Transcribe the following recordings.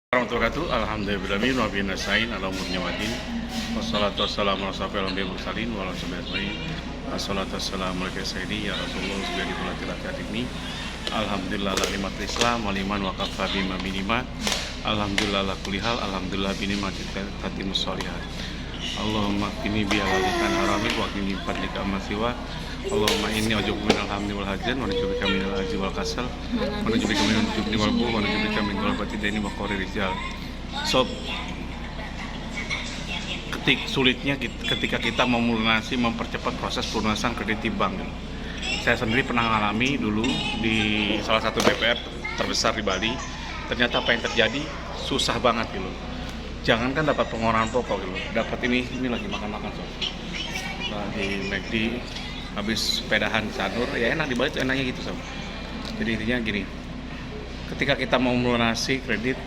Warahmatullahi wabarakatuh. Alhamdulillahirabbil alamin wa bihi nasta'in ala umuri dunya. Wassalatu wassalamu ala asyrofil anbiya'i wal mursalin wa ala alihi ajmain. Wassalatu wassalamu ala sayyidi ya Rasulullah subhanahu wa ta'ala. Alhamdulillah la nikmatul Islam wa liman wa kafa bima minima. Alhamdulillah la kulli hal. Alhamdulillah bi ni'mati tatimus sholihat. Allahumma qini bi halalika haramik wa qini bi fadlika amma siwa. Allahumma inni a'udzuka minal hammi wal hazan wa a'udzubika minal ajzi wal kasal wa a'udzubika minal jubni wal bukhli wa a'udzubika min ghalabati daini wa qahri rijal. Sob, sulitnya ketika kita mempercepat proses pelunasan kredit di bank. Saya sendiri pernah mengalami dulu di salah satu BPR terbesar di Bali. Ternyata apa yang terjadi susah banget gitu. Jangankan dapat pengurangan pokok gitu, dapat ini lagi makan-makan sob. Di McD habis sepedahan di Sanur, ya enak di Bali tuh enaknya gitu sob. Jadi intinya gini, ketika kita mau melunasi kredit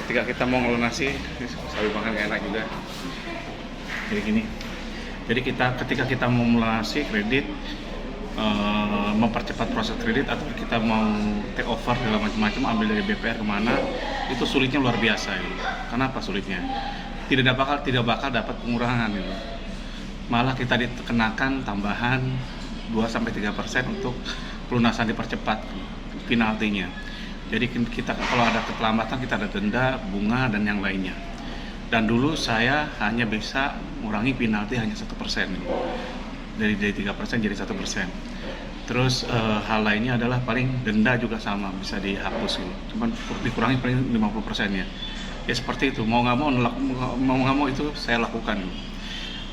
ketika kita mau melunasi, sambil makan gak enak juga. Jadi gini, ketika kita mau melunasi kredit, mempercepat proses kredit atau kita mau take over segala macam-macam, ambil dari BPR kemana, itu sulitnya luar biasa gitu. Kenapa sulitnya? Tidak bakal dapat pengurangan gitu. Malah kita dikenakan tambahan 2-3% untuk pelunasan dipercepat penaltinya. Jadi kita kalau ada keterlambatan kita ada denda, bunga dan yang lainnya. Dan dulu saya hanya bisa mengurangi penalti hanya 1% gitu. Dari 3% jadi 1%. Terus hal lainnya adalah paling denda juga sama bisa dihapus gitu. Cuman dikurangi paling 50% ya. Ya seperti itu, mau nggak mau itu saya lakukan.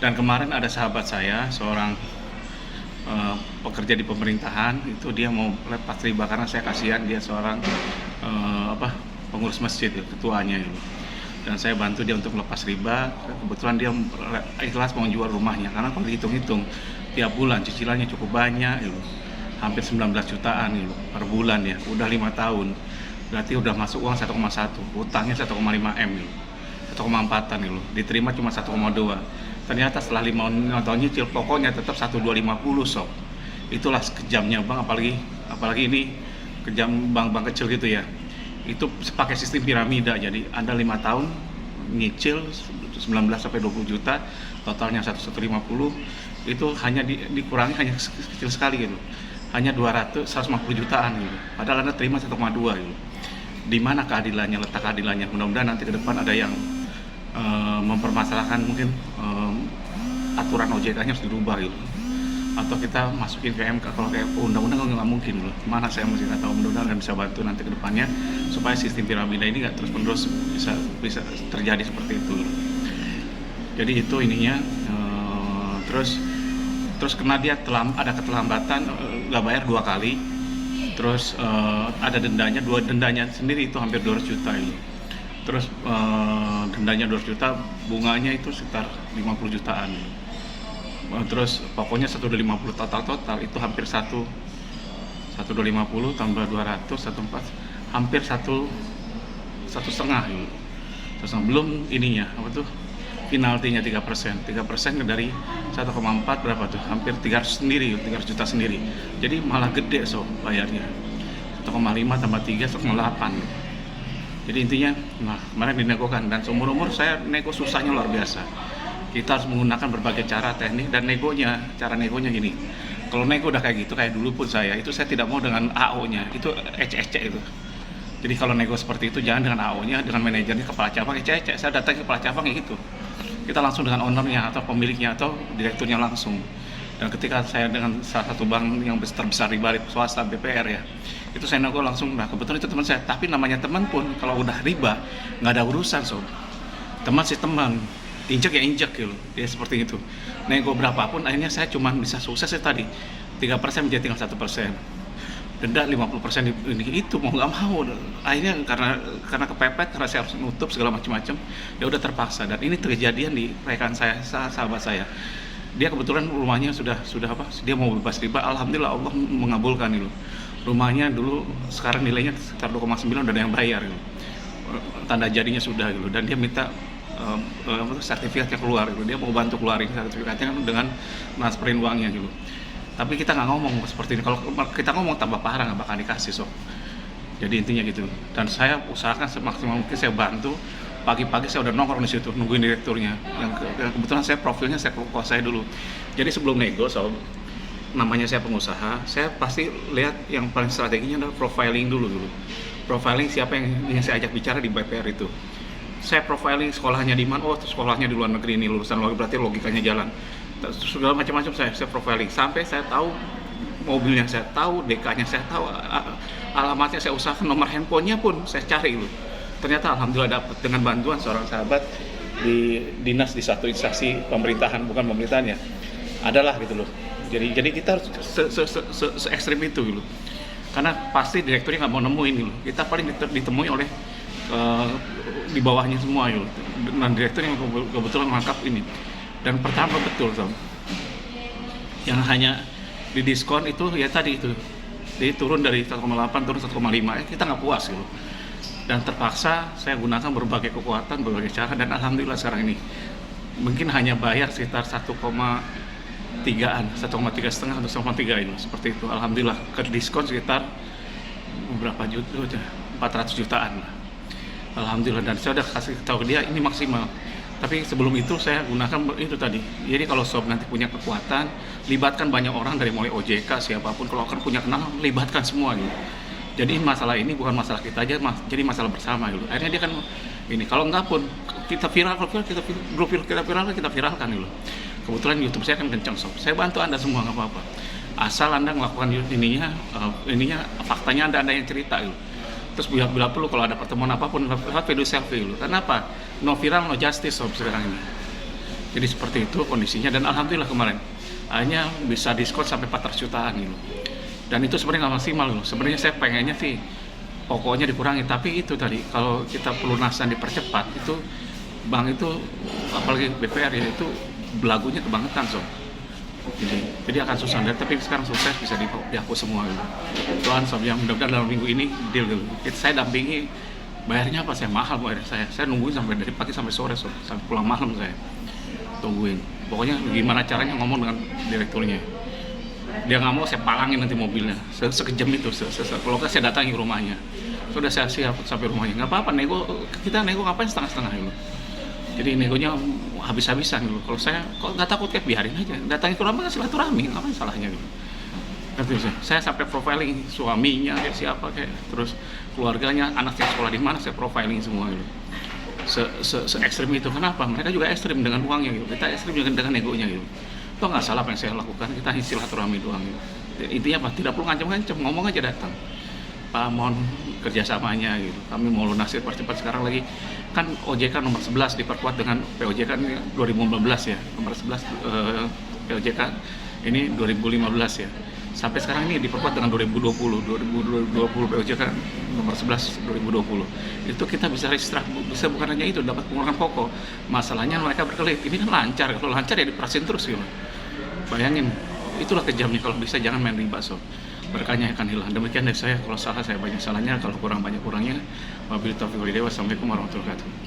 Dan kemarin ada sahabat saya, seorang pekerja di pemerintahan, itu dia mau lepas riba karena saya kasihan, dia seorang pengurus masjid, ketuanya gitu. Dan saya bantu dia untuk melepas riba. Kebetulan dia ikhlas mau jual rumahnya karena kalau dihitung-hitung tiap bulan cicilannya cukup banyak gitu. Hampir 19 jutaan gitu, per bulan ya, udah 5 tahun. Berarti udah masuk uang 1,1, utangnya 1,5 M gitu, 1,4an gitu, diterima cuma 1,2. Ternyata setelah 5 tahun nyicil pokoknya tetap 1,250 sob. Itulah kejamnya bang, apalagi ini kejam bank kecil gitu ya. Itu pakai sistem piramida, jadi Anda 5 tahun nyicil 19-20 juta, totalnya 150, itu hanya dikurangi hanya kecil sekali gitu. Hanya 150 jutaan gitu. Padahal Anda terima 1,2 gitu. Di mana keadilannya, letak keadilannya? Mudah-mudahan nanti ke depan ada yang mempermasalahkan mungkin aturan OJK-nya harus dirubah gitu. Atau kita masukin ke MK, kalau kayak undang-undang nggak mungkin loh. Mana saya masih nggak tahu, mudah-mudahan bisa bantu nanti ke depannya supaya sistem piramida ini nggak terus-menerus bisa terjadi seperti itu. Jadi itu ininya, terus kena dia ada keterlambatan, nggak bayar 2 kali, terus ada dendanya sendiri itu hampir 200 juta ini. Terus dendanya 200 juta, bunganya itu sekitar 50 jutaan. Terus pokoknya 150 total itu hampir 1,250 tambah 200 1,4 hampir 1,5 gitu. Terus belum ininya penaltinya 3% dari 1,4 berapa tuh? Hampir 300 juta sendiri. Jadi malah gede bayarnya. 1,5 tambah 3 1,8. Jadi intinya, kemarin dinegokan, dan seumur-umur saya nego susahnya luar biasa. Kita harus menggunakan berbagai cara teknik dan cara negonya gini. Kalau nego udah kayak gitu, kayak dulu pun saya tidak mau dengan AO-nya, itu ecek-ecek itu. Jadi kalau nego seperti itu jangan dengan AO-nya, dengan manajernya, kepala cabang ecek-ecek. Saya datang ke kepala cabang kayak gitu. Kita langsung dengan ownernya atau pemiliknya atau direkturnya langsung. Dan ketika saya dengan salah satu bank yang terbesar di Bali, swasta BPR ya, itu saya nego langsung. Nah kebetulan itu teman saya, tapi namanya teman pun kalau udah riba nggak ada urusan sob. Teman sih teman, injek ya injek gitu, dia seperti itu. Nego berapapun akhirnya saya cuma bisa sukses tadi 3% menjadi tinggal 1%. Denda 50% itu mau nggak mau. Akhirnya karena kepepet, karena saya harus nutup segala macam-macam, ya udah terpaksa. Dan ini terjadian di rekan saya, sahabat saya. Dia kebetulan rumahnya sudah dia mau bebas riba, alhamdulillah Allah mengabulkan itu. Rumahnya dulu sekarang nilainya sekitar 2,9 udah ada yang bayar gitu. Tanda jadinya sudah gitu, dan dia minta sertifikatnya keluar gitu. Dia mau bantu keluarin sertifikatnya dengan transferin uangnya gitu. Tapi kita nggak ngomong seperti ini. Kalau kita ngomong tambah parah, nggak bakal dikasih sob. Jadi intinya gitu. Dan saya usahakan semaksimal mungkin saya bantu. Pagi-pagi saya udah nongkrong di situ nungguin direkturnya. Yang kebetulan saya profilnya saya kuasai dulu. Jadi sebelum nego sob, namanya saya pengusaha, saya pasti lihat yang paling strateginya adalah profiling dulu. Profiling siapa yang saya ajak bicara di BPR itu. Saya profiling sekolahnya di mana, oh sekolahnya di luar negeri ini, lulusan luar, berarti logikanya jalan. Segala macam-macam saya profiling sampai saya tahu mobilnya, saya tahu DK-nya, saya tahu alamatnya, saya usahakan nomor handphonenya pun saya cari loh. Ternyata alhamdulillah dapat dengan bantuan seorang sahabat di dinas di satu instansi pemerintahan, bukan pemerintahannya, adalah gitu loh. Jadi kita harus se ekstrim itu gitu. Karena pasti direkturnya nggak mau nemuin gitu. Kita paling ditemui oleh di bawahnya semua gitu. Dan direktur yang kebetulan mengangkat ini. Dan pertama betul sob, yang hanya di diskon itu ya tadi itu, jadi turun dari 1,8 turun 1,5, kita nggak puas gitu. Dan terpaksa saya gunakan berbagai kekuatan, berbagai cara, dan alhamdulillah sekarang ini mungkin hanya bayar sekitar 1,3 setengah atau 1,3 ini seperti itu. Alhamdulillah ke diskon sekitar berapa juta, 400 jutaan lah. Alhamdulillah, dan saya udah kasih tahu dia ini maksimal. Tapi sebelum itu saya gunakan itu tadi. Jadi kalau sob nanti punya kekuatan, libatkan banyak orang dari mulai OJK siapapun. Kalau akan punya kenalan, libatkan semua gitu. Jadi masalah ini bukan masalah kita aja, jadi masalah bersama gitu. Akhirnya dia kan ini, kalau enggak pun kita viralkan gitu. Kebetulan YouTube saya kan kencang sob. Saya bantu Anda semua nggak apa-apa. Asal Anda melakukan ininya faktanya Anda yang cerita gitu. Terus bila perlu kalau ada pertemuan apapun lewat video selfie gitu. Karena apa? No viral no justice sob sekarang ini. Jadi seperti itu kondisinya, dan alhamdulillah kemarin hanya bisa diskon sampai 400 jutaan gitu. Dan itu sebenarnya nggak maksimal loh. Sebenarnya saya pengennya sih pokoknya dikurangi, tapi itu tadi kalau kita pelunasan dipercepat itu bank itu apalagi BPR ya itu belagunya kebangetan sob. Jadi akan susah, tapi sekarang sukses bisa dihapus semua gitu. Tuhan sob, yang mudah-mudahan dalam minggu ini deal gitu. Saya dampingi, bayarnya apa? Saya mahal bayar saya nungguin sampai dari pagi sampai sore sob, sampai pulang malam saya tungguin. Pokoknya gimana caranya ngomong dengan direkturnya. Dia nggak mau, saya palangin nanti mobilnya sekejam itu. Kalau nggak saya datangi rumahnya, sudah saya siap sampai rumahnya. Nggak apa-apa, kita nego ngapain setengah-setengah gitu. Jadi negonya habis-habisan gitu. Kalau saya kok nggak takut, kayak biarin aja, datangi ke rumah kan silaturahmi, ngapain salahnya gitu. Ngerti saya sampai profiling suaminya kayak siapa, kayak terus keluarganya, anaknya sekolah di mana, saya profiling semua gitu. Se ekstrim itu. Kenapa? Mereka juga ekstrim dengan uangnya gitu. Kita ekstrim dengan negonya gitu. Itu nggak salah apa yang saya lakukan, kita silaturahmi doang gitu. Intinya apa? Tidak perlu ngancam-ngancam, ngomong aja datang. Pak, mohon kerjasamanya gitu. Kami mau lunasin cepat. Sekarang lagi kan OJK nomor 11 diperkuat dengan POJK ini 2015 ya. Nomor 11 POJK ini 2015 ya. Sampai sekarang ini diperkuat dengan 2020 POJK nomor 11 2020. Itu kita bisa registrasi, bisa bukan hanya itu, dapat pengurangan pokok. Masalahnya mereka berkelit. Ini kan lancar, kalau lancar ya diperasin terus gitu. Bayangin, itulah kejamnya. Kalau bisa jangan main riba sob. Berkahnya akan hilang. Demikian dari saya. Kalau salah saya banyak salahnya, kalau kurang banyak kurangnya. Wabillahi taufiq wal hidayah. Wassalamualaikum warahmatullahi wabarakatuh.